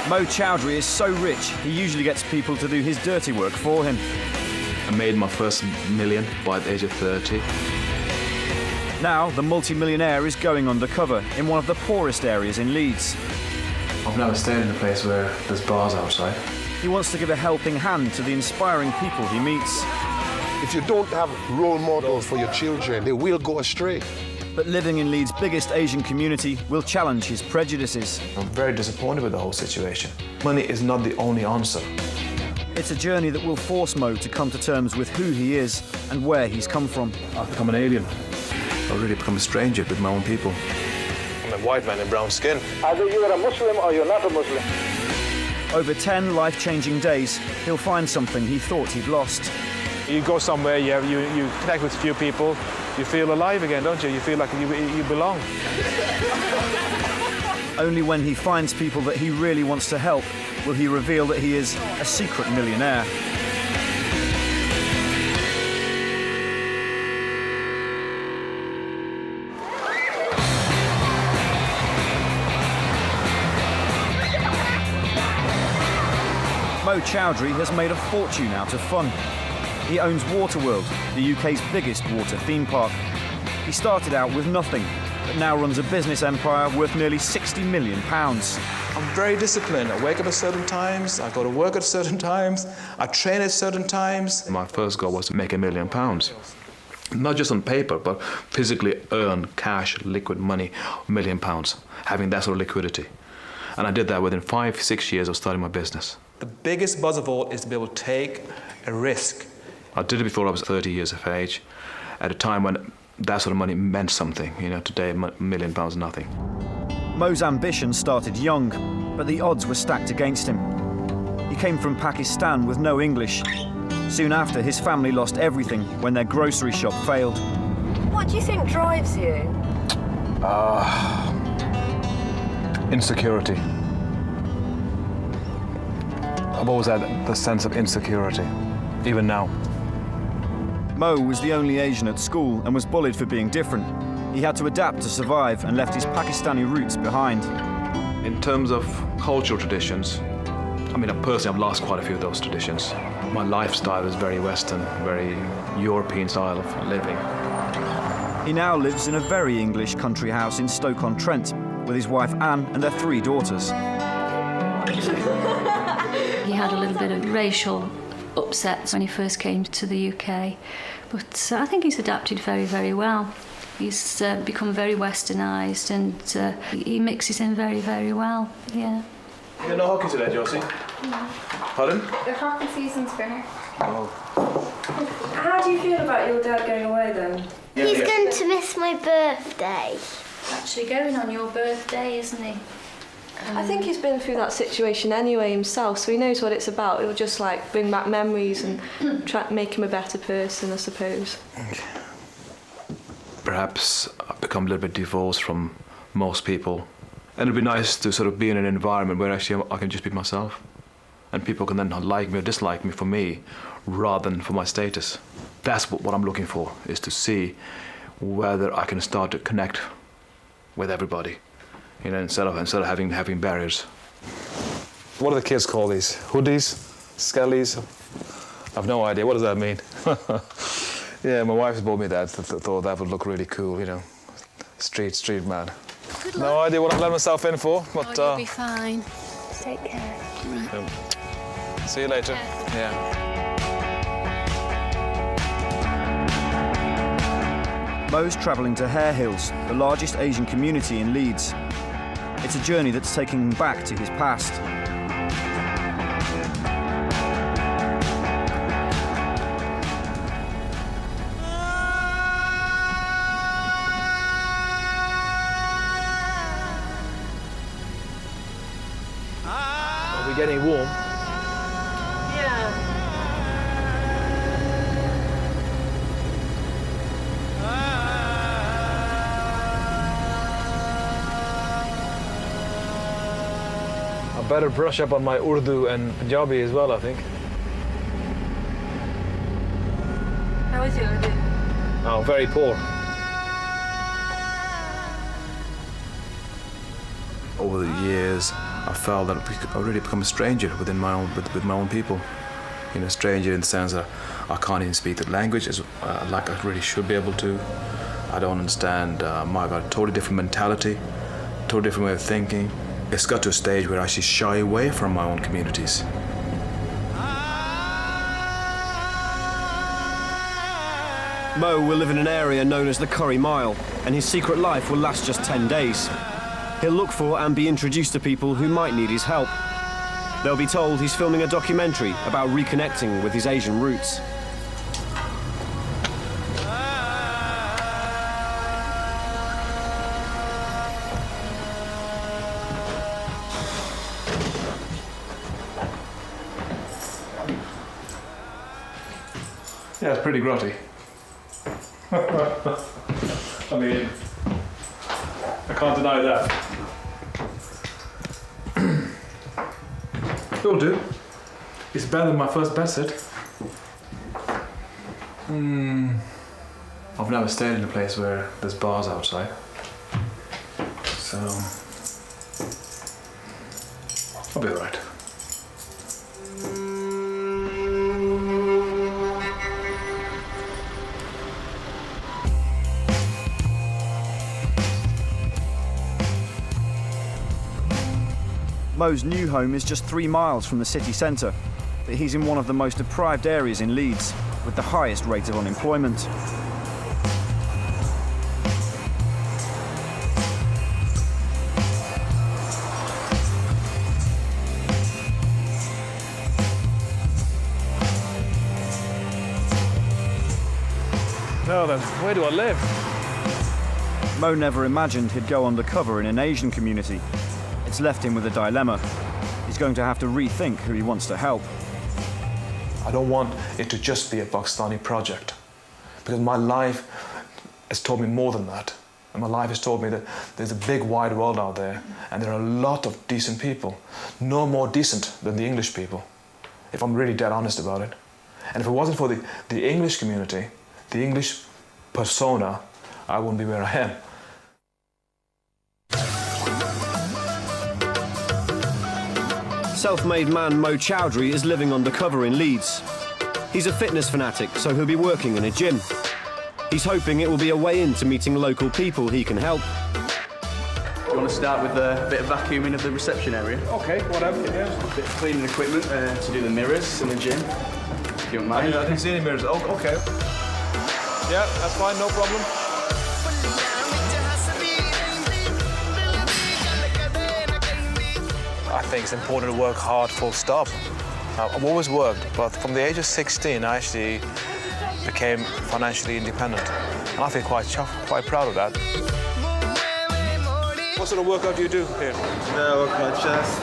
Mo Chaudry is so rich, he usually gets people to do his dirty work for him. I made my first million by the age of 30. Now, the multi-millionaire is going undercover in one of the poorest areas in Leeds. I've never stayed in a place where there's bars outside. He wants to give a helping hand to the inspiring people he meets. If you don't have role models for your children, they will go astray. But living in Leeds' biggest Asian community will challenge his prejudices. I'm very disappointed with the whole situation. Money is not the only answer. It's a journey that will force Mo to come to terms with who he is and where he's come from. I've become an alien. I've really become a stranger with my own people. I'm a white man in brown skin. Either you're a Muslim or you're not a Muslim. Over 10 life-changing days, he'll find something he thought he'd lost. You go somewhere, you connect with a few people, you feel alive again, don't you? You feel like you belong. Only when he finds people that he really wants to help will he reveal that he is a secret millionaire. Mo Chaudry has made a fortune out of fun. He owns Waterworld, the UK's biggest water theme park. He started out with nothing, but now runs a business empire worth nearly £60 million. I'm very disciplined. I wake up at certain times, I go to work at certain times, I train at certain times. My first goal was to make £1 million. Not just on paper, but physically earn cash, liquid money, £1 million, having that sort of liquidity. And I did that within 5-6 years of starting my business. The biggest buzz of all is to be able to take a risk. I did it before I was 30 years of age, at a time when that sort of money meant something. You know, today £1 million is nothing. Mo's ambition started young, but the odds were stacked against him. He came from Pakistan with no English. Soon after, his family lost everything when their grocery shop failed. What do you think drives you? Insecurity. I've always had the sense of insecurity, even now. Mo was the only Asian at school and was bullied for being different. He had to adapt to survive and left his Pakistani roots behind. In terms of cultural traditions, I mean, personally, I've lost quite a few of those traditions. My lifestyle is very Western, very European style of living. He now lives in a very English country house in Stoke-on-Trent with his wife Anne and their 3 daughters. He had a little bit of racial upset when he first came to the UK, but I think he's adapted very, very well. He's become very westernised and he mixes in very, very well, yeah. You got no hockey today, Josie? No. Pardon? The hockey season's finished. Oh. How do you feel about your dad going away then? He's going to miss my birthday. Actually going on your birthday, isn't he? I think he's been through that situation anyway himself, so he knows what it's about. It'll just like bring back memories and try to make him a better person, I suppose. Okay. Perhaps I've become a little bit divorced from most people. And it'd be nice to sort of be in an environment where actually I can just be myself. And people can then like me or dislike me for me, rather than for my status. That's what I'm looking for, is to see whether I can start to connect with everybody. You know, instead of having barriers. What do the kids call these? Hoodies? Skellies? I've no idea. What does that mean? Yeah, my wife's bought me that. Thought that would look really cool, you know. Street man. Good luck. No idea what I've let myself in for, but... You'll be fine. Take care. Right. See you later. Yeah. Mo's travelling to Hare Hills, the largest Asian community in Leeds. It's a journey that's taking him back to his past. Are we getting warm? Yeah. I better brush up on my Urdu and Punjabi as well, I think. How is your Urdu? Oh, very poor. Over the years, I felt that I really become a stranger within my own, with my own people. You know, stranger in the sense that I can't even speak the language as like I really should be able to. I don't understand. I've got a totally different mentality, totally different way of thinking. It's got to a stage where I actually shy away from my own communities. Mo will live in an area known as the Curry Mile, and his secret life will last just 10 days. He'll look for and be introduced to people who might need his help. They'll be told he's filming a documentary about reconnecting with his Asian roots. Yeah, it's pretty grotty. I mean, I can't deny that. It'll do. It's better than my first bed sit. I've never stayed in a place where there's bars outside. So, I'll be alright. Mo's new home is just 3 miles from the city centre, but he's in one of the most deprived areas in Leeds, with the highest rate of unemployment. Now then, where do I live? Mo never imagined he'd go undercover in an Asian community. It's left him with a dilemma. He's going to have to rethink who he wants to help. I don't want it to just be a Pakistani project, because my life has taught me more than that. And my life has taught me that there's a big wide world out there, and there are a lot of decent people, no more decent than the English people, if I'm really dead honest about it. And if it wasn't for the English community, the English persona, I wouldn't be where I am. Self-made man Mo Chaudry is living undercover in Leeds. He's a fitness fanatic, so he'll be working in a gym. He's hoping it will be a way into meeting local people he can help. Do you want to start with a bit of vacuuming of the reception area? Okay, whatever, yeah. A bit of cleaning equipment to do the mirrors in the gym, if you don't mind. I didn't see any mirrors. Oh, okay. Yeah, that's fine, no problem. I think it's important to work hard, full stop. I've always worked, but from the age of 16, I actually became financially independent. And I feel quite proud of that. What sort of workout do you do here? Yeah, I work my chest.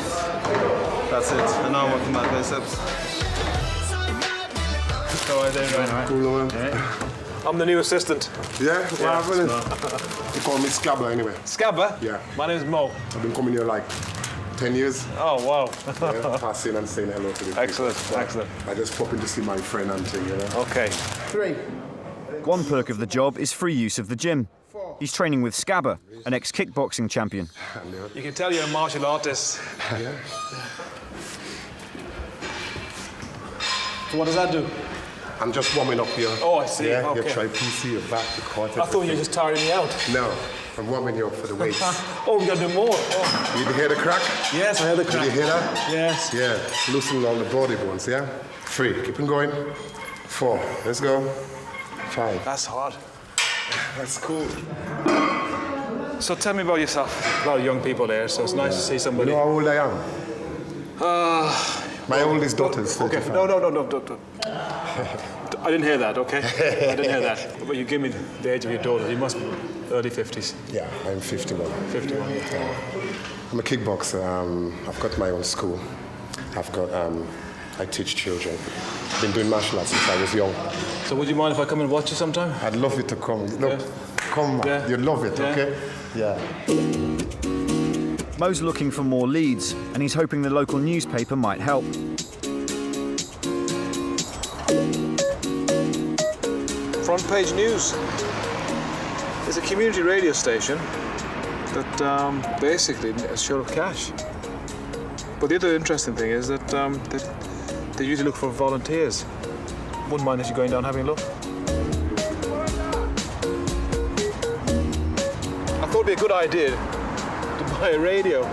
That's it. And now I work my biceps. How are you doing? Right? Cool, man. Yeah. I'm the new assistant. Yeah? What happened? You call me Scabber anyway. Scabber? Yeah. My name is Mo. I've been coming here like 10 years. Oh, wow. Yeah, passing and saying hello to the Excellent, people. excellent. I just pop in to see my friend and thing, you know. Okay. 3. One perk of the job is free use of the gym. He's training with Scabber, an ex-kickboxing champion. You can tell you're a martial artist. Yeah. So what does that do? I'm just warming up here. Oh, I see. Yeah, Okay. your tripod, your back, the quad. I thought you were just tiring me out. No, I'm warming you up for the weights. Oh, we got to do more. Oh. Did you hear the crack? Yes, I heard the crack. Did you hear that? Yes. Yeah, loosen all the body bones, yeah? 3, keep on going. 4, let's go. 5. That's hard. That's cool. So tell me about yourself. A lot of young people there, so it's nice to see You somebody. know how old I am? My oldest daughter is 35. Okay, no. I didn't hear that, okay? I didn't hear that. But you give me the age of your daughter. You must be early 50s. Yeah, I'm 51. 51, yeah. I'm a kickboxer. I've got my own school. I teach children. I've been doing martial arts since I was young. So would you mind if I come and watch you sometime? I'd love you to come. Look, come, man. Yeah. You'd love it, Yeah. okay? Yeah. Mo's looking for more leads, and he's hoping the local newspaper might help. Front page news. There's a community radio station that basically is short of cash. But the other interesting thing is that they usually look for volunteers. Wouldn't mind if you're going down having a look. I thought it'd be a good idea to buy a radio.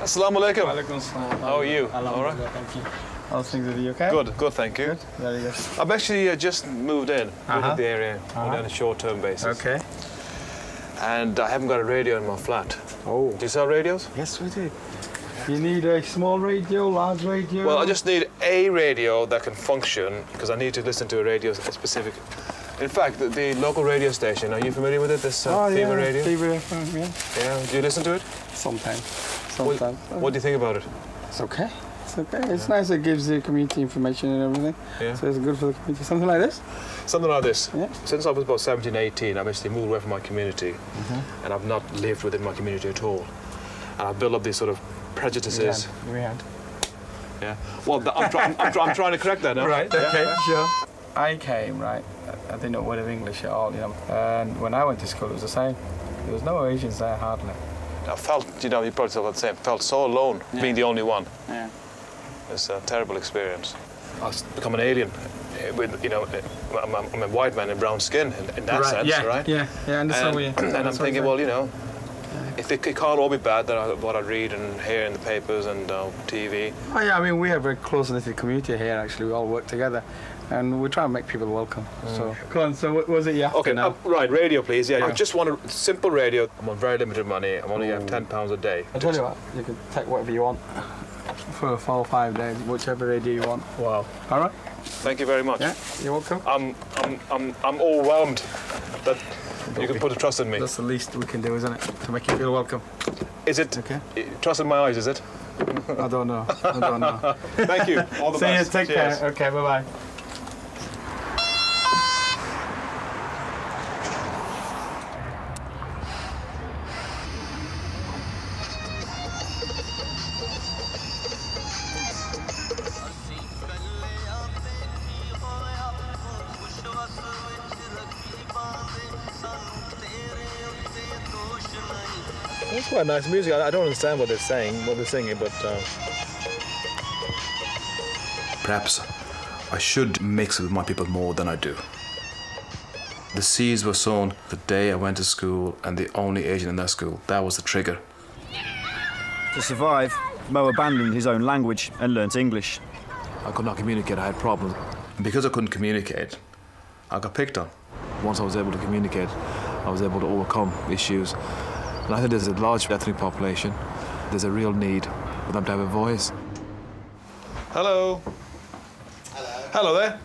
Assalamu alaikum. How are you? All right. Thank you. How's things with you, okay? Good, thank you. Good, very good. I've actually just moved in to the area on a short-term basis. Okay. And I haven't got a radio in my flat. Oh. Do you sell radios? Yes, we do. You need a small radio, large radio? Well, I just need a radio that can function because I need to listen to a radio specific. In fact, the local radio station, are you familiar with it, this Fever radio? Fever FM, yeah. Yeah, do you listen to it? Sometimes. What do you think about it? It's okay. It's okay. It's nice. It gives the community information and everything. Yeah. So it's good for the community. Something like this? Something like this. Yeah. Since I was about 17, 18, I've actually moved away from my community and I've not lived within my community at all. And I've built up these sort of prejudices. We had. Yeah. Well, I'm trying to correct that now. Right, Yeah. okay, sure. I came, right, I didn't know a word of English at all, you know. And when I went to school, it was the same. There was no Asians there, hardly. I felt, you probably felt the same, felt so alone being the only one. Yeah. It's a terrible experience. I become an alien with, I'm a white man in brown skin in that sense, right? Yeah, I understand what you... And I'm thinking, well, if it can't all be bad, that what I read and hear in the papers and TV. Oh, yeah, I mean, we have a close-knit community here, actually. We all work together. And we try and make people welcome. So, go on, so what was it you after Okay, now? right, radio, please. Yeah, I just want a simple radio. I'm on very limited money. I'm only have £10 a day. I tell you what, you can take whatever you want for 4 or 5 days, whichever radio you want. Wow. All right? Thank you very much. Yeah, you're welcome. I'm overwhelmed that you can put a trust in me. That's the least we can do, isn't it? To make you feel welcome. Is it? Okay. Trust in my eyes, is it? I don't know. Thank you. All the best. See you, take care. Okay, bye-bye. It's quite nice music. I don't understand what they're singing, but... Perhaps I should mix with my people more than I do. The seeds were sown the day I went to school, and the only Asian in that school. That was the trigger. To survive, Mo abandoned his own language and learnt English. I could not communicate. I had problems. Because I couldn't communicate, I got picked on. Once I was able to communicate, I was able to overcome issues. And I think there's a large ethnic population. There's a real need for them to have a voice. Hello. Hello there.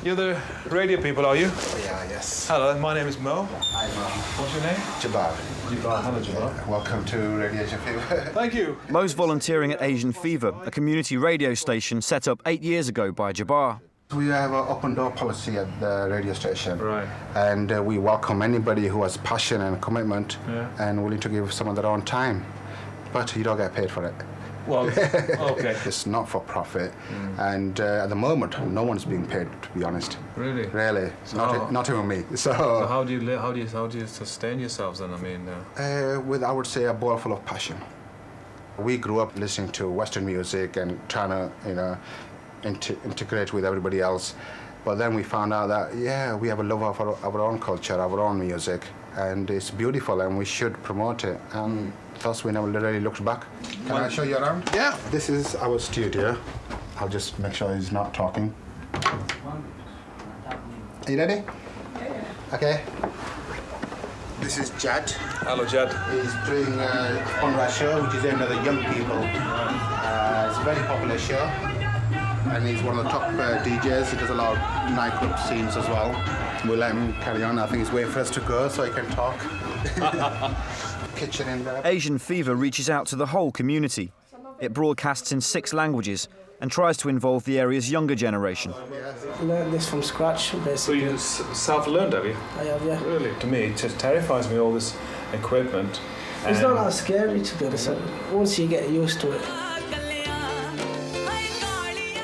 You're the radio people, are you? Yeah, yes. Hello, my name is Mo. Hi, Mo. What's your name? Jabbar. Jabbar. Hello, Jabbar. Welcome to Radio Asian Fever. Thank you. Mo's volunteering at Asian Fever, a community radio station set up 8 years ago by Jabbar. We have an open door policy at the radio station. Right. And we welcome anybody who has passion and commitment and willing to give some of their own time. But you don't get paid for it. Well, okay. It's not for profit. And at the moment, no one's being paid, to be honest. Really? Really. Not even me. So how do you sustain yourselves then? I mean, with, I would say, a bowl full of passion. We grew up listening to Western music and trying to, integrate with everybody else. But then we found out that, we have a love of our own culture, our own music, and it's beautiful and we should promote it. And thus we never really looked back. Can I show you around? Yeah. This is our studio. I'll just make sure he's not talking. Are you ready? Yeah. Okay. This is Jad. Hello, Jad. He's doing on our show, which is aimed at the young people. It's a very popular show. And he's one of the top DJs. He does a lot of nightclub scenes as well. We'll let him carry on. I think he's waiting for us to go so he can talk. Kitchen in there. Asian Fever reaches out to the whole community. It broadcasts in 6 languages and tries to involve the area's younger generation. Learned this from scratch, basically. So you self-learned, have you? I have, yeah. Really? To me, it just terrifies me, all this equipment. It's not that scary, to be honest. Once you get used to it.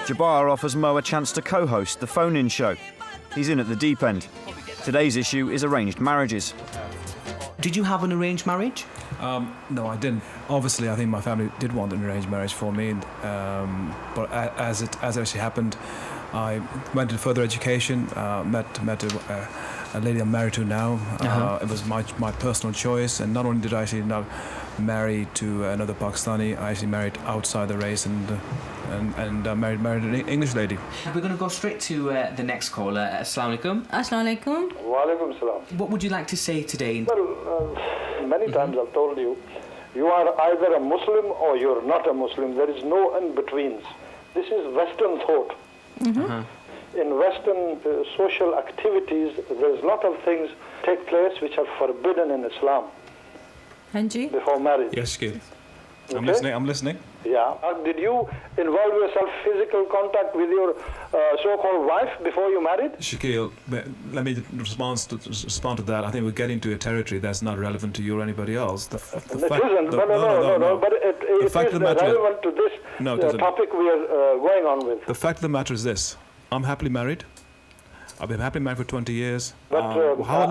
Jabbar offers Mo a chance to co-host the phone-in show. He's in at the deep end. Today's issue is arranged marriages. Did you have an arranged marriage? No, I didn't. Obviously, I think my family did want an arranged marriage for me, but as it actually happened, I went into further education, met a lady I'm married to now. It was my personal choice, and not only did I actually not marry to another Pakistani, I actually married outside the race and married an English lady. We're going to go straight to the next caller. Assalamu alaikum. Assalamu alaikum. Wa alaikum salam. What would you like to say today? Well, many times I've told you, you are either a Muslim or you're not a Muslim. There is no in-betweens. This is Western thought. In Western social activities, there's a lot of things take place which are forbidden in Islam. Anji? Before marriage. Yes, kid. Okay? I'm listening. Yeah. Did you involve yourself physical contact with your so-called wife before you married? Shaquille, let me respond to that. I think we're getting to a territory that's not relevant to you or anybody else. No. But it is relevant to this topic we are going on with. The fact of the matter is this. I'm happily married. I've been happily married for 20 years. But how I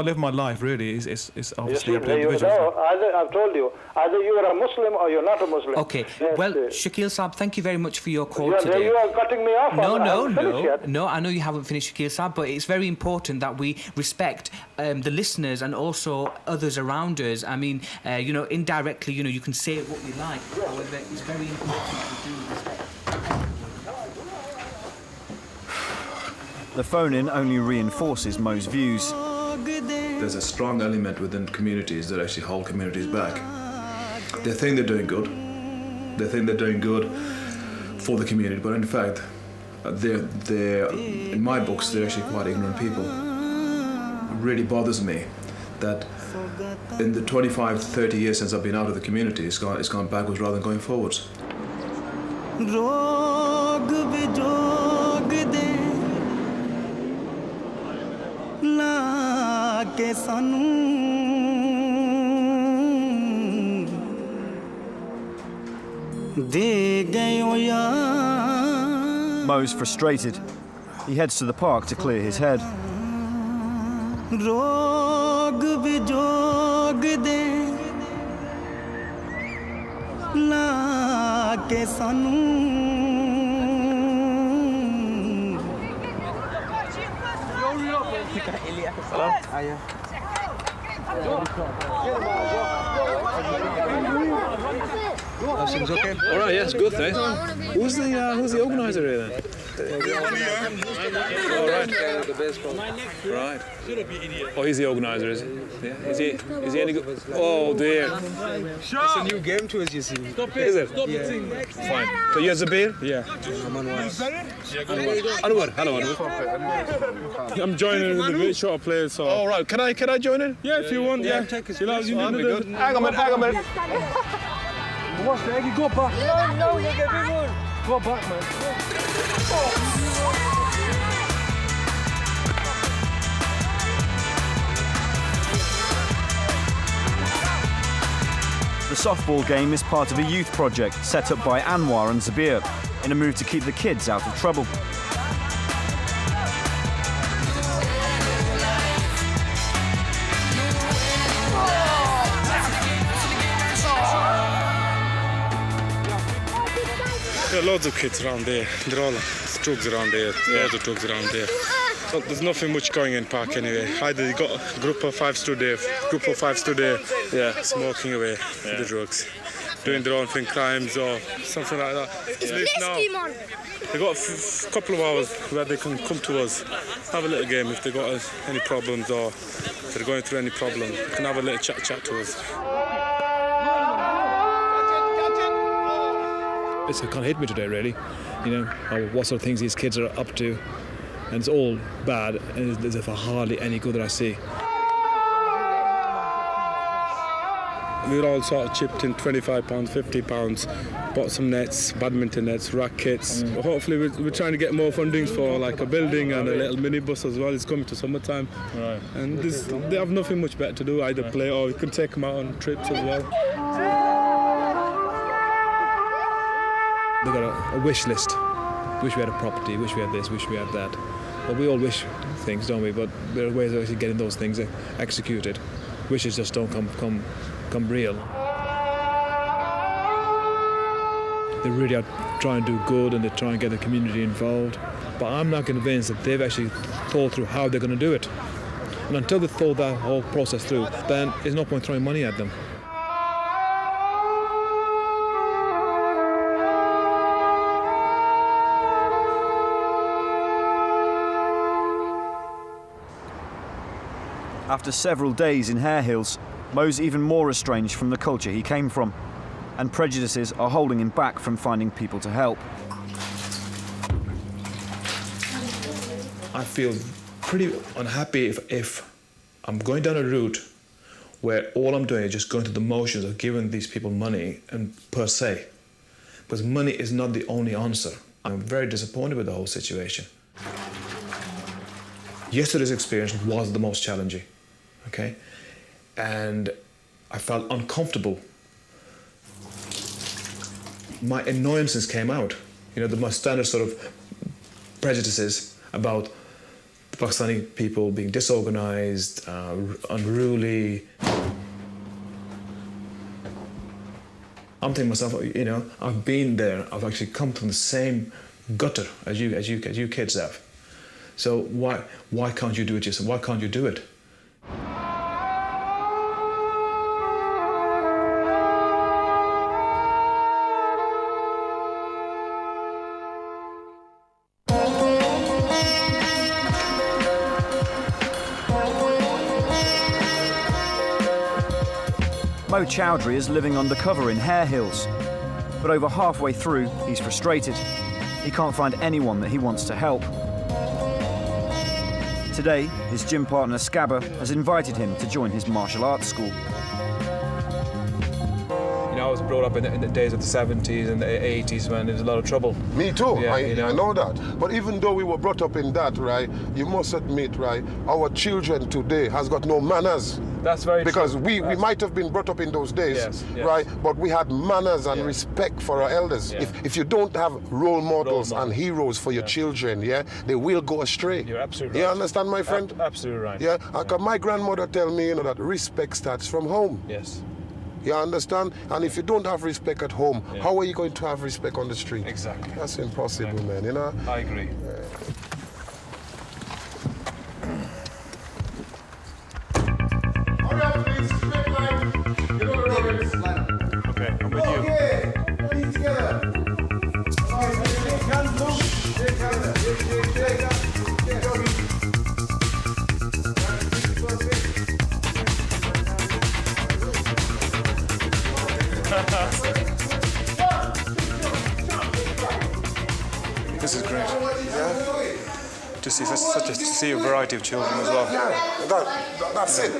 live my life really is obviously up to individuals. I've told you, either you are a Muslim or you're not a Muslim. Okay. Yes, well, Shakil Saab, thank you very much for your call today. You are cutting me off. No, I know you haven't finished, Shakil Saab, but it's very important that we respect the listeners and also others around us. I mean, indirectly, you can say what you like. However, it's very important that we do respect. The phone-in only reinforces Mo's views. There's a strong element within communities that actually hold communities back. They think they're doing good. They think they're doing good for the community, but in fact, they're in my books, they're actually quite ignorant people. It really bothers me that in the 25 to 30 years since I've been out of the community, it's gone backwards rather than going forwards. Mo's frustrated. He heads to the park to clear his head. Everything's okay? All right, yes, good, thanks. Who's the organizer here then? All right. Right. Oh, he's the organizer, is he? Yeah. Is he any good? Oh dear. It's a new game to us, you see. Stop it. Is it? Stop it. Fine. So you have Zabir? Yeah. I'm Anwar. Anwar. Hello, Anwar. I'm joining in the bit short players. So. All right. Can I join in? Yeah, if you want. Yeah. Take us. Hang on a minute. What's the egg? Go back. No, you get big one. Go back, man. The softball game is part of a youth project set up by Anwar and Zabir in a move to keep the kids out of trouble. There are loads of kids around there. There are all drugs around there. Loads of drugs around there. So there's nothing much going in park anyway. Either you got a group of five stood there, smoking away the drugs, doing their own thing, crimes or something like that. Now, they got a couple of hours where they can come to us, have a little game if they got any problems or if they're going through any problem. They can have a little chat to us. It's kind of hit me today, really. What sort of things these kids are up to, and it's all bad, and there's hardly any good that I see. We're all sort of chipped in £25, £50, bought some nets, badminton nets, rackets. Hopefully we're trying to get more fundings for like a building and a little minibus as well. It's coming to summertime. Right. And they have nothing much better to do, either play or we can take them out on trips as well. We've got a wish list. Wish we had a property, wish we had this, wish we had that. Well, we all wish things, don't we? But there are ways of actually getting those things executed. wishes just don't come real. They really are trying to do good and they try and get the community involved. But I'm not convinced that they've actually thought through how they're going to do it. And until they've thought that whole process through, then there's no point throwing money at them. After several days in Hare Hills, Mo's even more estranged from the culture he came from, and prejudices are holding him back from finding people to help. I feel pretty unhappy if I'm going down a route where all I'm doing is just going through the motions of giving these people money and per se. Because money is not the only answer. I'm very disappointed with the whole situation. Yesterday's experience was the most challenging, okay? And I felt uncomfortable. My annoyances came out. You know, my standard sort of prejudices about the Pakistani people being disorganized, unruly. I'm thinking to myself, you know, I've been there. I've actually come from the same gutter as you kids have. So why can't you do it yourself? Why can't you do it? Mo Chaudry is living undercover in Hare Hills, but over halfway through, he's frustrated. He can't find anyone that he wants to help. Today, his gym partner Scabba has invited him to join his martial arts school. You know, I was brought up in the days of the 70s and the 80s when there was a lot of trouble. Me too, Yeah, I know that. But even though we were brought up in that, right, you must admit, right, our children today has got no manners. That's very because true. we might have been brought up in those days, Yes. right, but we had manners and respect for our elders. Yeah. If you don't have role models and heroes for your children, they will go astray. You're absolutely right. right. You understand, my friend? Absolutely right. Yeah, my grandmother tell me, you know, that respect starts from home. Yes. You understand? And if you don't have respect at home, how are you going to have respect on the street? Exactly. That's impossible, man, you know? I agree. Okay, I'm with you. This is great. To see a variety of children as well. Yeah, that's it.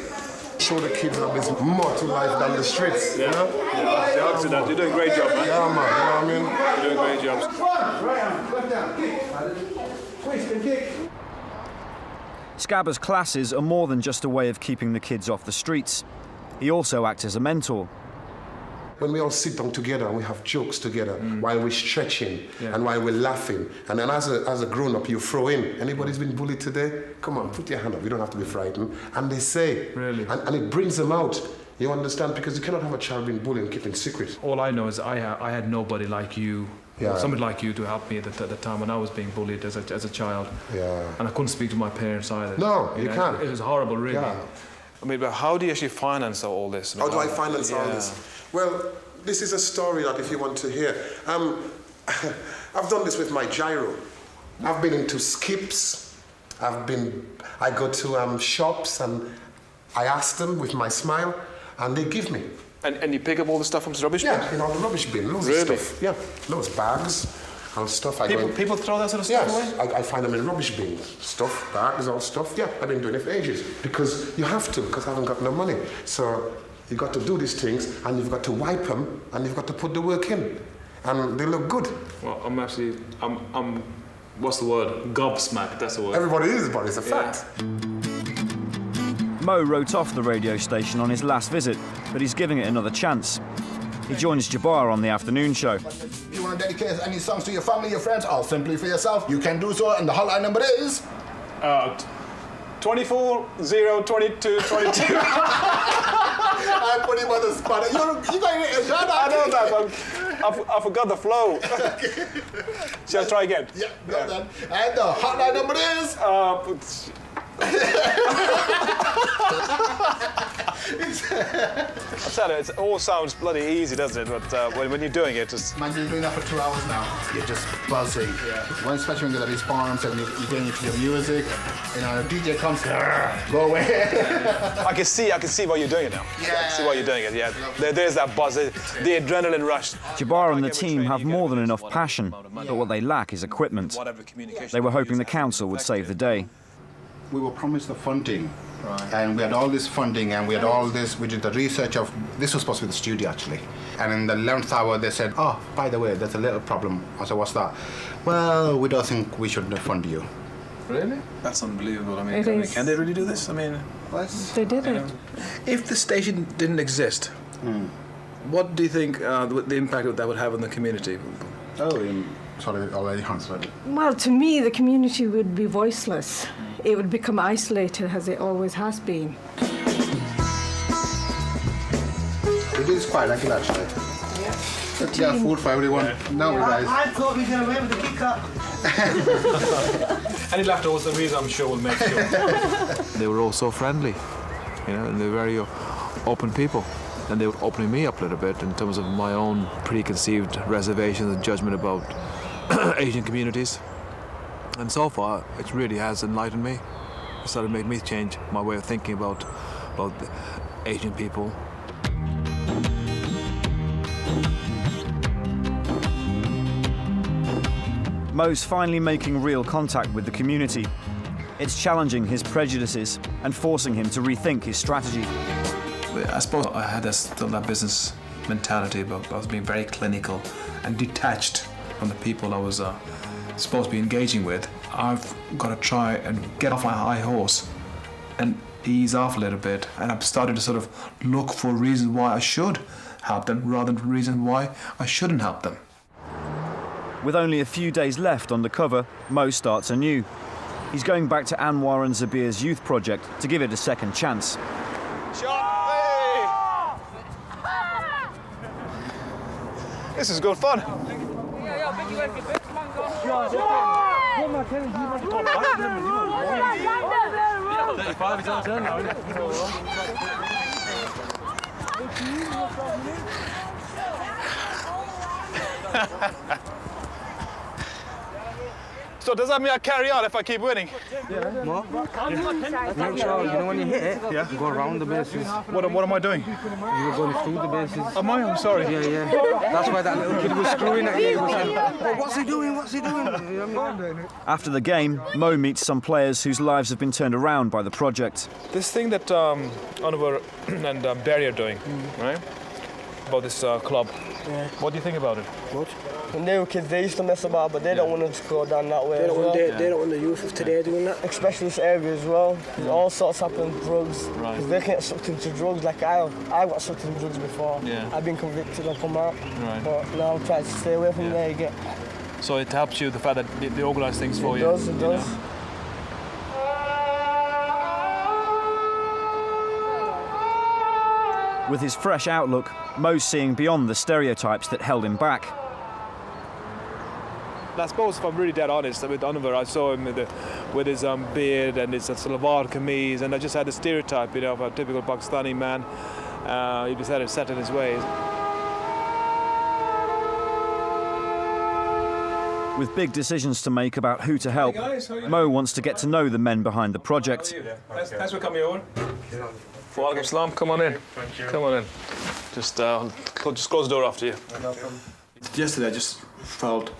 Show the kids that there's more to life than the streets, you know? Yeah, you're doing a great job, man. Yeah, man, you know what I mean? You're doing a great job. Scabba's classes are more than just a way of keeping the kids off the streets. He also acts as a mentor. When we all sit down together and we have jokes together while we're stretching and while we're laughing, and then as a grown-up you throw in, anybody's been bullied today? Come on, put your hand up, you don't have to be frightened. And they say, really? And it brings them out. You understand? Because you cannot have a child being bullied and keep it secret. All I know is I had nobody like you, somebody like you to help me at the time when I was being bullied as a child. Yeah. And I couldn't speak to my parents either. No, you can't. It was horrible, really. Yeah. I mean, but how do you actually finance all this? How do I finance all this? Well, this is a story that if you want to hear. I've done this with my gyro. I've been into skips. I go to shops and I ask them with my smile and they give me. And you pick up all the stuff from the rubbish bin? Yeah, in all the rubbish bin, loads of stuff. Yeah, loads bags and stuff. People throw that sort of stuff away? I find them in rubbish bins. Stuff, bags, all stuff. Yeah, I've been doing it for ages. Because you have to, because I haven't got no money. So you've got to do these things and you've got to wipe them and you've got to put the work in. And they look good. Well, I'm what's the word? Gobsmacked, that's the word. Everybody is, but it's a fact. Mo wrote off the radio station on his last visit, but he's giving it another chance. He joins Jabbar on the afternoon show. If you want to dedicate any songs to your family, your friends, or simply for yourself, you can do so, and the hotline number is... 24 0 22 22. But you got it. I know that, but I forgot the flow. Shall I try again? Yeah, go then. And the hotline number is... I tell you, it all sounds bloody easy, doesn't it? But when you're doing it, just... Man, you're doing that for 2 hours now. You're just buzzing. Yeah. When especially when you get a response and you're getting into your music, you know, the DJ comes, go away. I can see why you're doing it now. Yeah. I can see why you're doing it, yeah. There's that buzz, the adrenaline rush. Jabbar and the team have more than enough passion, but what they lack is equipment. They were hoping the council would save the day. We were promised the funding, and we had all this funding, and we had all this. We did the research of this was supposed to be the studio actually, and in the 11th hour they said, "Oh, by the way, there's a little problem." I said, "What's that?" "Well, we don't think we should fund you." Really? That's unbelievable. I mean, It is. can they really do this? I mean, They did it. if the station didn't exist, what do you think the impact that would have on the community? Sorry, already answered. Well, to me, the community would be voiceless. It would become isolated as it always has been. We do this quite regular actually. Yeah, food for everyone. No, guys. I thought we were going away with the kick up. Any leftovers, the reason I'm sure will make sure. They were all so friendly, you know, and they're very open people. And they were opening me up a little bit in terms of my own preconceived reservations and judgment about Asian communities. And so far, it really has enlightened me. It sort of made me change my way of thinking about Asian people. Mo's finally making real contact with the community. It's challenging his prejudices and forcing him to rethink his strategy. I suppose I had still that business mentality, but I was being very clinical and detached from the people I was supposed to be engaging with. I've got to try and get off my high horse and ease off a little bit, and I've started to sort of look for reasons why I should help them rather than reasons why I shouldn't help them. With only a few days left on the cover, Mo starts anew. He's going back to Anwar and Zabir's youth project to give it a second chance. This is good fun. So does that mean I carry on if I keep winning? Yeah. What? Make sure, you know, when you hit it, go around the bases. What am I doing? You were going through the bases. Am I? I'm sorry. Yeah. That's why that little kid was screwing at you. He was saying, oh, what's he doing? What's he doing? After the game, Mo meets some players whose lives have been turned around by the project. This thing that Anwar and Barry are doing, right? About this club. Yeah. What do you think about it? What? When they were kids, they used to mess about, but they don't want to go down that way. They don't want the youth of today doing that. Especially this area as well. There's all sorts happening, drugs. Right. Because they can get sucked into drugs like I got sucked into drugs before. Yeah. I've been convicted and come out. Right. But now I'm trying to stay away from there again. So it helps you, the fact that they organise things for It you? does, it does. Know? With his fresh outlook, Mo's seeing beyond the stereotypes that held him back. I suppose if I'm really dead honest with Anwar, I saw him with his beard and his salwar kameez, and I just had a stereotype, you know, of a typical Pakistani man. He decided to set in his ways. With big decisions to make about who to help, Mo wants to get to know the men behind the project. Thanks for coming over. Walaikum salam, come on in. Come on in. Just close the door after you. Yesterday, I just felt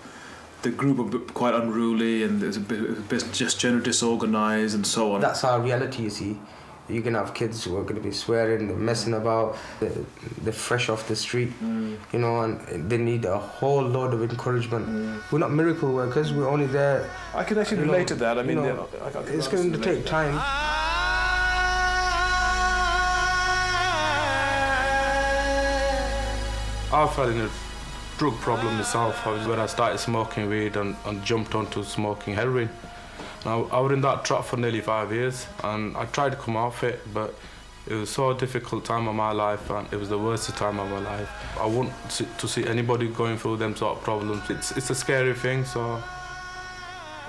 the group were quite unruly, and there's a bit just generally disorganised and so on. That's our reality, you see. You're going to have kids who are going to be swearing, they're messing about, they're fresh off the street, you know, and they need a whole load of encouragement. We're not miracle workers, we're only there. I can actually relate to that. I mean, it's going to take time. I fell in a drug problem myself. When I started smoking weed and jumped onto smoking heroin. Now, I was in that trap for nearly 5 years, and I tried to come off it, but It was so difficult time of my life, and it was the worst time of my life. I want to see anybody going through them sort of problems. It's a scary thing, so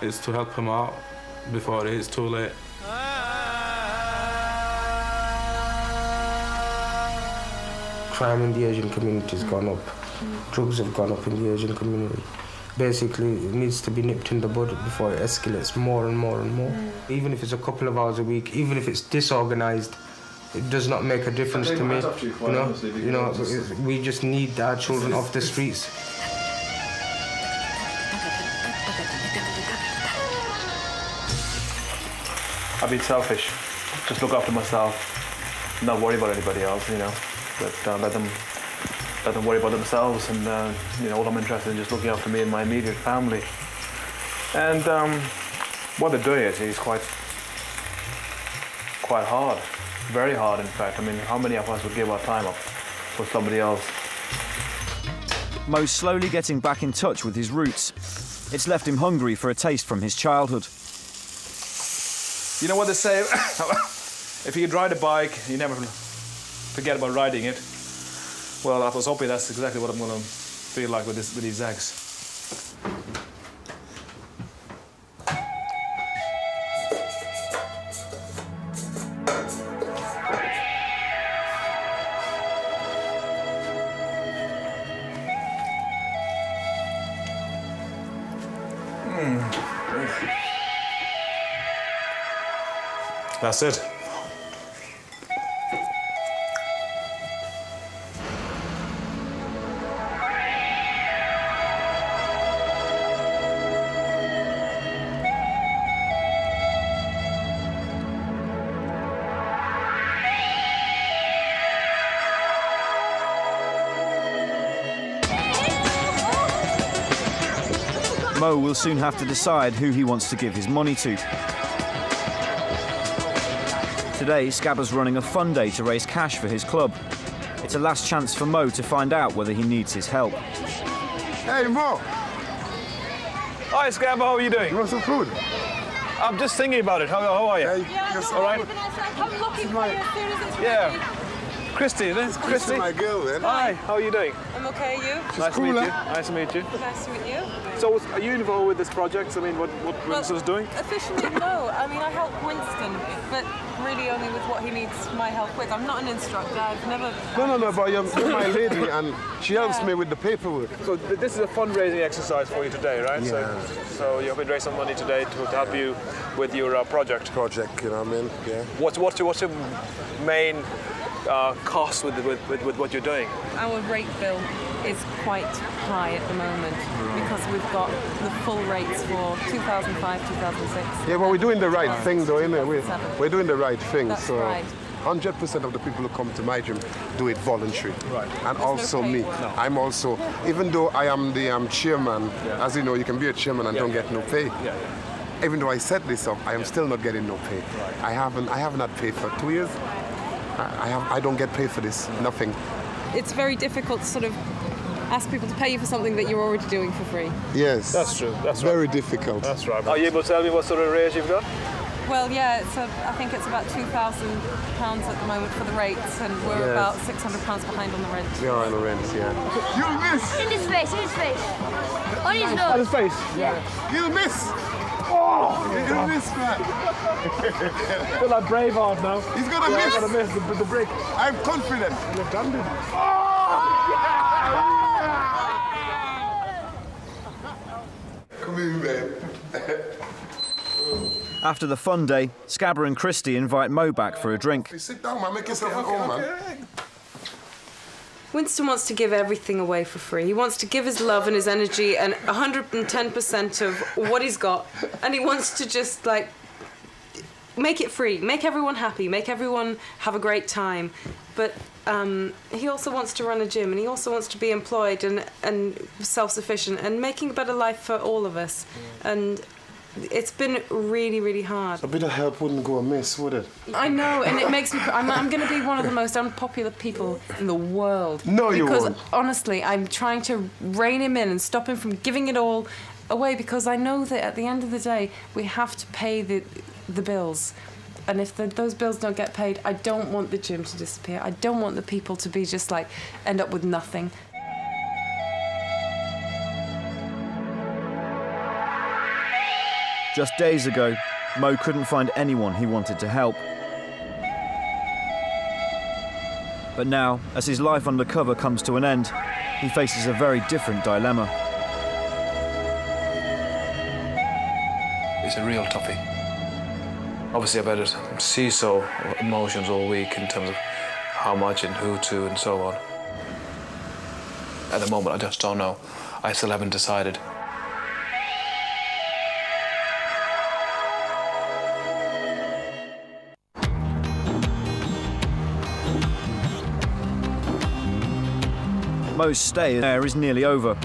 it's to help them out before it is too late. Crime in the Asian community has gone up. Drugs have gone up in the Asian community. Basically, it needs to be nipped in the bud before it escalates more and more and more. Even if it's a couple of hours a week, even if it's disorganized, it does not make a difference to me. We just need our children off the streets. I've been selfish. Just look after myself. Not worry about anybody else, But let them worry about themselves, and all I'm interested in is just looking after me and my immediate family. And what they're doing is quite hard, very hard, in fact. I mean, how many of us would give our time up for somebody else? Mo's slowly getting back in touch with his roots. It's left him hungry for a taste from his childhood. You know what they say? If you ride a bike, you never forget about riding it. Well, I was hoping that's exactly what I'm going to feel like with these eggs. That's it. Mo will soon have to decide who he wants to give his money to. Today, Scabber's running a fun day to raise cash for his club. It's a last chance for Mo to find out whether he needs his help. Hey, Mo! Hi, Scabber, how are you doing? You want some food? I'm just thinking about it. How are you? All right? I'm looking for you as soon as it's ready. Yeah. Christy, isn't it? Christy? my girl, then. Hi, how are you doing? I'm okay, you? Nice to meet you. Nice to meet you. Nice to meet you. So, are you involved with this project? I mean, what Winston's doing? Officially, no. I mean, I help Winston, but really only with what he needs my help with. I'm not an instructor. I've never... No, but you're my lady, and she helps me with the paperwork. So, this is a fundraising exercise for you today, right? Yeah. So you're going to raise some money today to help you with your project. You know what I mean? Yeah. What's your main cost with what you're doing? Our rate bill is quite high at the moment because we've got the full rates for 2005, 2006. Yeah, but we're doing the right thing, though, innit? We're doing the right thing. That's so right. 100% of the people who come to my gym do it voluntary. Right. And There's also no me. paperwork. I'm also, even though I am the chairman, as you know, you can be a chairman and don't get no pay. Yeah. Even though I set this up, I am still not getting no pay. Right. I haven't had pay for 2 years. I don't get paid for this, nothing. It's very difficult to sort of ask people to pay you for something that you're already doing for free. Yes. That's true. That's very difficult. That's right. Are you able to tell me what sort of raise you've got? Well, yeah, I think it's about £2,000 at the moment for the rates, and we're about £600 behind on the rent. We are on the rent, yeah. You'll miss! In his face, On his nose. On his face? Yeah. You'll miss! Oh, you'll miss, man. Feel like Braveheart now. He's gonna miss. He's gonna miss the brick. I'm confident. You've done it. Come in, man. After the fun day, Scabber and Christy invite Mo back for a drink. Sit down, man. Make yourself at home, man. Winston wants to give everything away for free. He wants to give his love and his energy and 110% of what he's got. And he wants to just, like, make it free, make everyone happy, make everyone have a great time. But he also wants to run a gym, and he also wants to be employed and self-sufficient and making a better life for all of us. And it's been really, really hard. A bit of help wouldn't go amiss, would it? I know, and it makes me... I'm going to be one of the most unpopular people in the world. No, you won't. Because, honestly, I'm trying to rein him in and stop him from giving it all away, because I know that at the end of the day, we have to pay the bills. and if those bills don't get paid, I don't want the gym to disappear. I don't want the people to be just like, end up with nothing. Just days ago, Mo couldn't find anyone he wanted to help. But now, as his life undercover comes to an end, he faces a very different dilemma. It's a real toughie. Obviously, I've had a seesaw of emotions all week in terms of how much and who to and so on. At the moment, I just don't know. I still haven't decided. Mo's stay there is nearly over.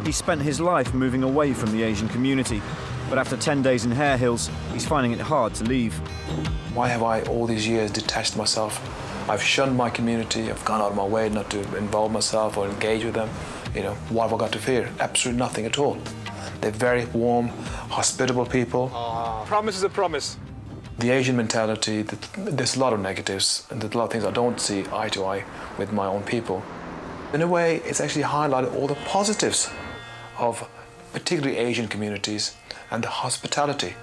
He spent his life moving away from the Asian community, but after 10 days in Hare Hills, he's finding it hard to leave. Why have I all these years detached myself? I've shunned my community, I've gone out of my way not to involve myself or engage with them. You know, what have I got to fear? Absolutely nothing at all. They're very warm, hospitable people. Promise is a promise. The Asian mentality, there's a lot of negatives and there's a lot of things I don't see eye to eye with my own people. In a way, it's actually highlighted all the positives of particularly Asian communities and the hospitality.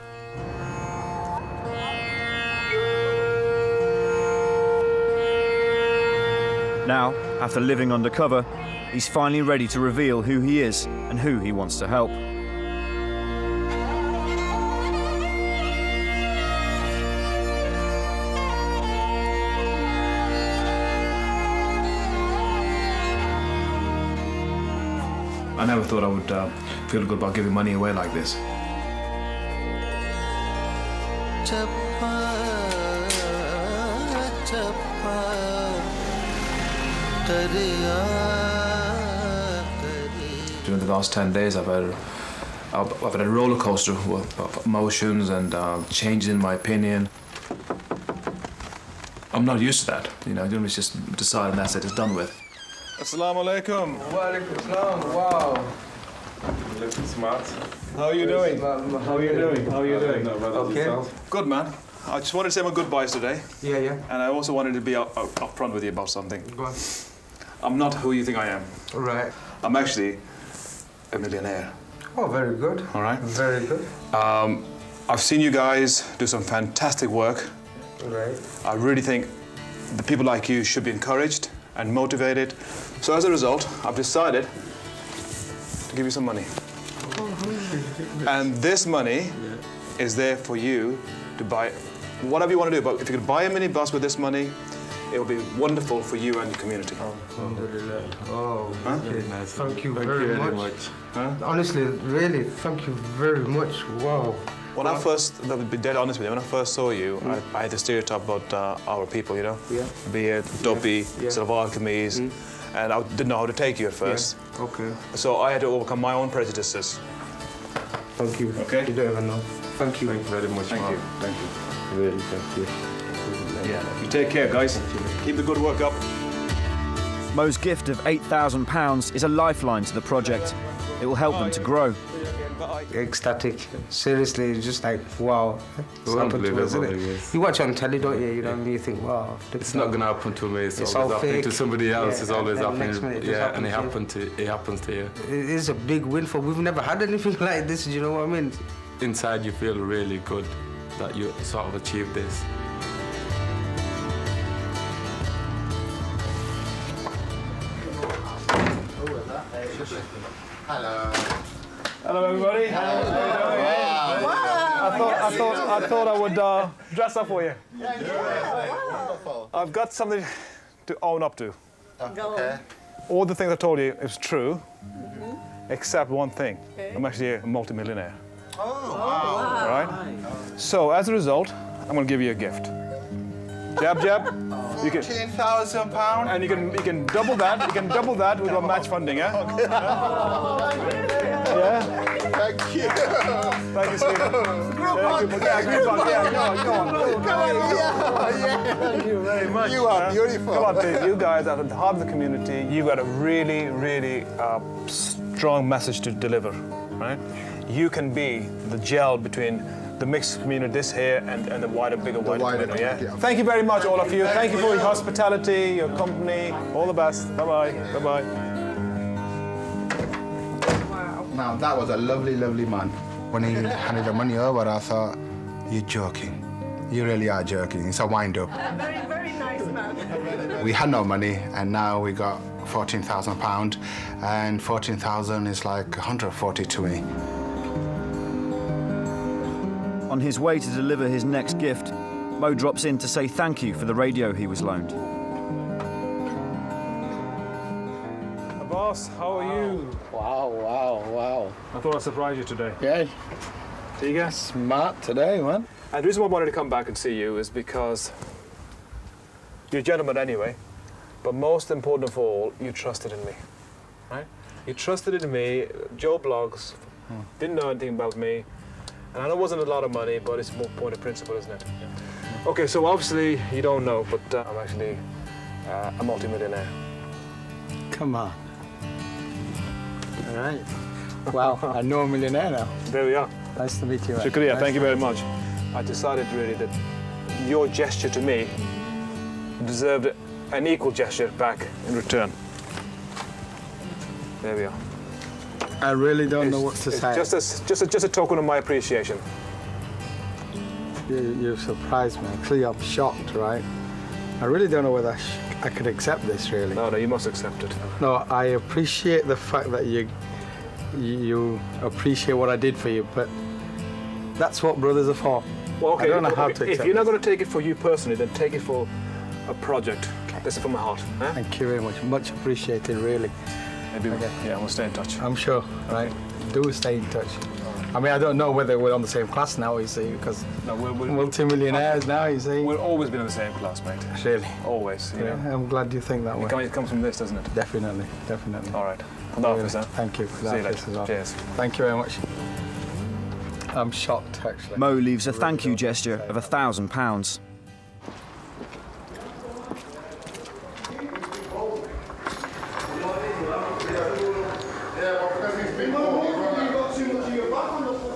Now, after living undercover, he's finally ready to reveal who he is and who he wants to help. I never thought I would feel good about giving money away like this. During the last 10 days, I've had a roller coaster of emotions and changes in my opinion. I'm not used to that, you know. It's just decide and that's it. It's done with. Assalamu alaikum. Wa alaikum assalam. Wow. You look smart. How are you doing? How are you doing? How are you doing? Okay. Good, man. I just wanted to say my goodbyes today. Yeah, yeah. And I also wanted to be up front with you about something. Go on. I'm not who you think I am. Right. I'm actually a millionaire. Oh, very good. All right? Very good. I've seen you guys do some fantastic work. Right. I really think the people like you should be encouraged and motivated. So as a result, I've decided to give you some money. And this money is there for you to buy whatever you want to do. But if you could buy a minibus with this money, it will be wonderful for you and your community. Oh, huh? Okay. Nice. Thank you very much. Huh? Honestly, really, thank you very much. Wow. When I first, to be dead honest with you, when I first saw you, I had the stereotype about our people, you know? Yeah. Beard, dopey, sort of alchemies, and I didn't know how to take you at first. Yeah. Okay. So I had to overcome my own prejudices. Thank you. Okay. You don't even know. Thank you. Thank you very much. Thank you. Thank you. Really, thank you. Yeah. You take care, guys. Keep the good work up. Mo's gift of £8,000 is a lifeline to the project. It will help them to grow. Ecstatic. Seriously, it's just like, wow. It's happened to us, isn't it? You watch on telly, don't you? You know, and you think, wow. It's not gonna happen to me. It's all always happening fake. to somebody else. Yeah, It's always and next happening. minute it just Yeah, and happens to it happens to you. It is a big win for. We've never had anything like this. Do you know what I mean? Inside, you feel really good that you sort of achieved this. Hello. Hello, everybody. Hello. How you doing? Wow. I thought I would dress up for you. Wonderful. I've got something to own up to. Okay. All the things I told you is true, except one thing. I'm actually a multimillionaire. Oh, wow. All right? So as a result, I'm going to give you a gift. Jab, jab. You can, £14,000. and you can double that. You can double that with your match funding, yeah? Yeah. Thank you. Thank you, Stephen. Group hug. Yeah, group hug. Yeah, go on. Yeah. Thank you very much. You are beautiful. Come on, please. You guys are at the heart of the community. You've got a really, really strong message to deliver, right? You can be the gel between the mixed community, this here, and the bigger wider community. Yeah? yeah. Thank you very much, all of you. Thank you for your hospitality, your company. All the best. Bye-bye. Bye-bye. Now, that was a lovely, lovely man. When he handed the money over, I thought, you're joking. You really are joking. It's a wind-up. Very, very nice man. We had no money, and now we got £14,000, and 14,000 is like 140 to me. On his way to deliver his next gift, Mo drops in to say thank you for the radio he was loaned. Boss, how are you? Wow. I thought I'd surprise you today. Yeah. Eager? Smart today, man. And the reason why I wanted to come back and see you is because you're a gentleman anyway, but most important of all, you trusted in me, right? You trusted in me. Joe Blogs didn't know anything about me, and I know it wasn't a lot of money, but it's more point of principle, isn't it? Yeah. Okay, so obviously you don't know, but I'm actually a multi-millionaire. Come on. All right. Wow, I know a millionaire now. There we are. Nice to meet you, man. Shukriya, Nice thank you to very meet much. I decided really that your gesture to me deserved an equal gesture back in return. There we are. I really don't know what to say. Just a token of my appreciation. You've surprised me. Actually, I'm shocked, right? I really don't know whether I could accept this, really. No, you must accept it. No, I appreciate the fact that you appreciate what I did for you, but that's what brothers are for. Well, okay, I don't know how to accept if you're not going to take it for you personally, then take it for a project. This is from my heart. Eh? Thank you very much. Much appreciated, really. Maybe, yeah, we'll stay in touch. I'm sure, right? Do stay in touch. I mean, I don't know whether we're on the same class now, you see, because we're multi-millionaires now, you see. We'll always be in the same class, mate. Really? Always, you know. I'm glad you think that way. It comes from this, doesn't it? Definitely. All right. Really. Thank you for that. See you later. As well. Cheers. Thank you very much. I'm shocked, actually. Mo leaves a thank you gesture of £1,000.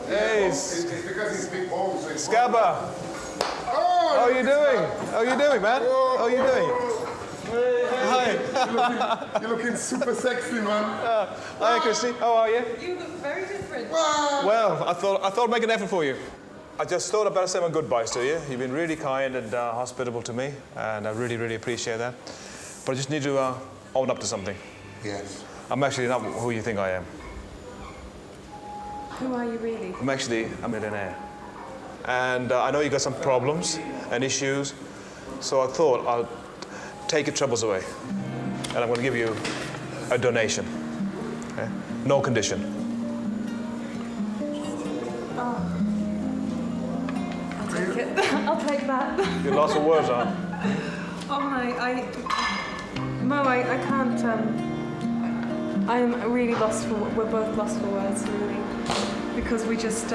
Hey, Scabba. How are you doing? How are you doing, man? How are you doing? Hi. You're looking super sexy, man. Hi, Christy. How are you? You look very different. Well, I thought I'd make an effort for you. I just thought I'd better say my goodbyes to you. You've been really kind and hospitable to me, and I really, really appreciate that. But I just need to own up to something. Yes. I'm actually not who you think I am. Who are you really? I'm actually a millionaire. And I know you got some problems and issues, so I thought I'll take your troubles away. And I'm going to give you a donation. Okay? No condition. Oh. I'll take it. I'll take that. You're lost for words, huh? Oh Mo, I can't. I'm really lost for. We're both lost for words, really, because we just.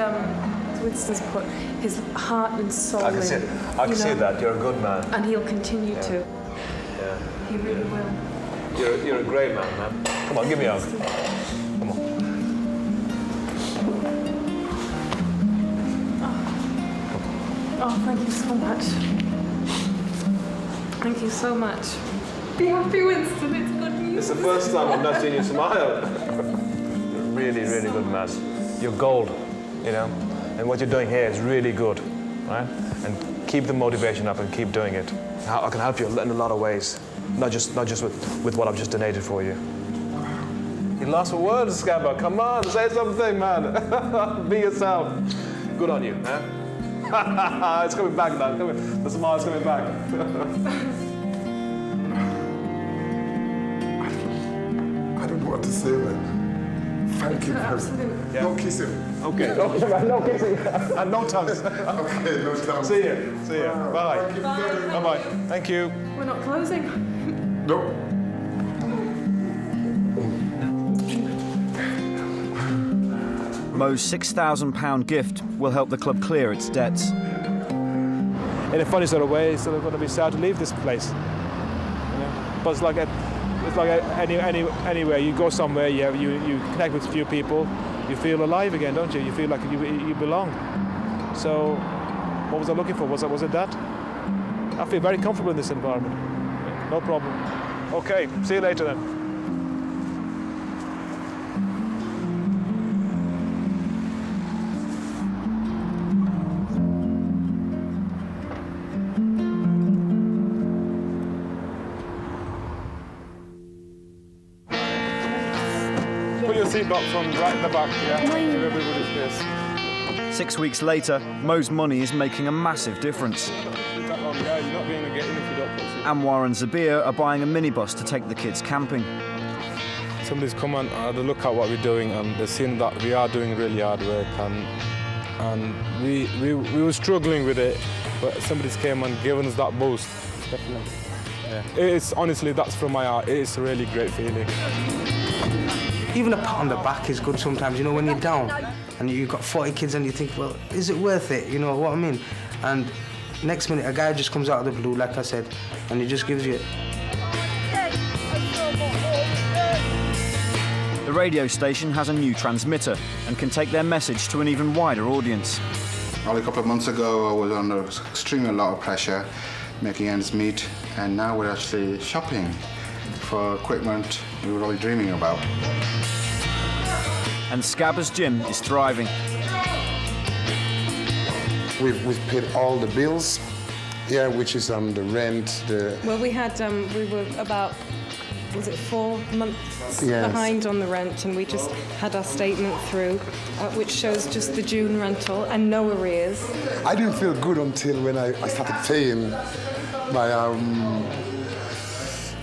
Winston's put his heart and soul I can see in. I can see that. You're a good man. And he'll continue to. Yeah. He really will. You're a great man. Come on, give me a hug. Come on. Oh, thank you so much. Thank you so much. Be happy, Winston. It's good news. It's the first time I've not seen you smile. You're a really, really good man. You're gold, you know. And what you're doing here is really good, right? And keep the motivation up and keep doing it. I can help you in a lot of ways, not just with what I've just donated for you. You lost for words, Scabba. Come on, say something, man. Be yourself. Good on you, huh? It's coming back now. The smile's coming back. I don't know what to say, man. Thank you. Absolutely. No kissing. Okay. No kissing. And no tongues. Okay, no tongues. See you. See you. Bye. Bye-bye. Thank you. We're not closing. Nope. Mo's £6,000 gift will help the club clear its debts. In a funny sort of way, it's sort of going to be sad to leave this place. You know? But it's like anywhere you go somewhere, you connect with a few people, you feel alive again, don't you? You feel like you belong. So, what was I looking for? Was it that? I feel very comfortable in this environment. No problem. Okay, see you later then. Put your seatbelt on right in the back, yeah? Give everybody space. 6 weeks later, Mo's money is making a massive difference. Anwar and Zabir are buying a minibus to take the kids camping. Somebody's come and had a look at what we're doing, and they've seen that we are doing really hard work, and we were struggling with it, but somebody's came and given us that boost. Definitely. Yeah. It's honestly, that's from my heart. It's a really great feeling. Even a pat on the back is good sometimes, you know, when you're down and you've got 40 kids and you think, well, is it worth it? You know what I mean? And next minute, a guy just comes out of the blue, like I said, and he just gives you it. The radio station has a new transmitter and can take their message to an even wider audience. Only a couple of months ago, I was under extremely lot of pressure, making ends meet, and now we're actually shopping for equipment we were only dreaming about. And Scabbers Gym is thriving. We've paid all the bills, yeah, which is the rent, the... Well, we were about, was it 4 months behind on the rent, and we just had our statement through, which shows just the June rental and no arrears. I didn't feel good until when I started paying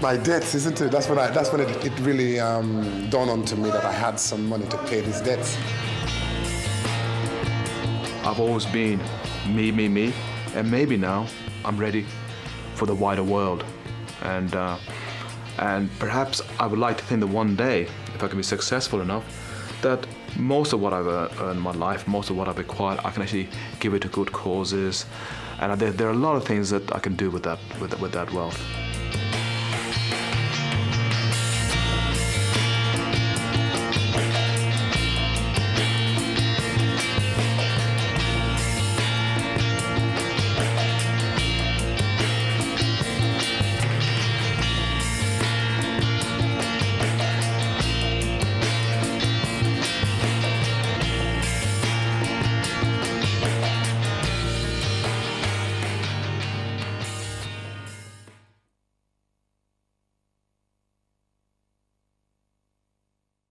my debts, isn't it? That's when it really dawned onto me that I had some money to pay these debts. I've always been me, and maybe now I'm ready for the wider world. And perhaps I would like to think that one day, if I can be successful enough, that most of what I've earned in my life, most of what I've acquired, I can actually give it to good causes. And there are a lot of things that I can do with that wealth.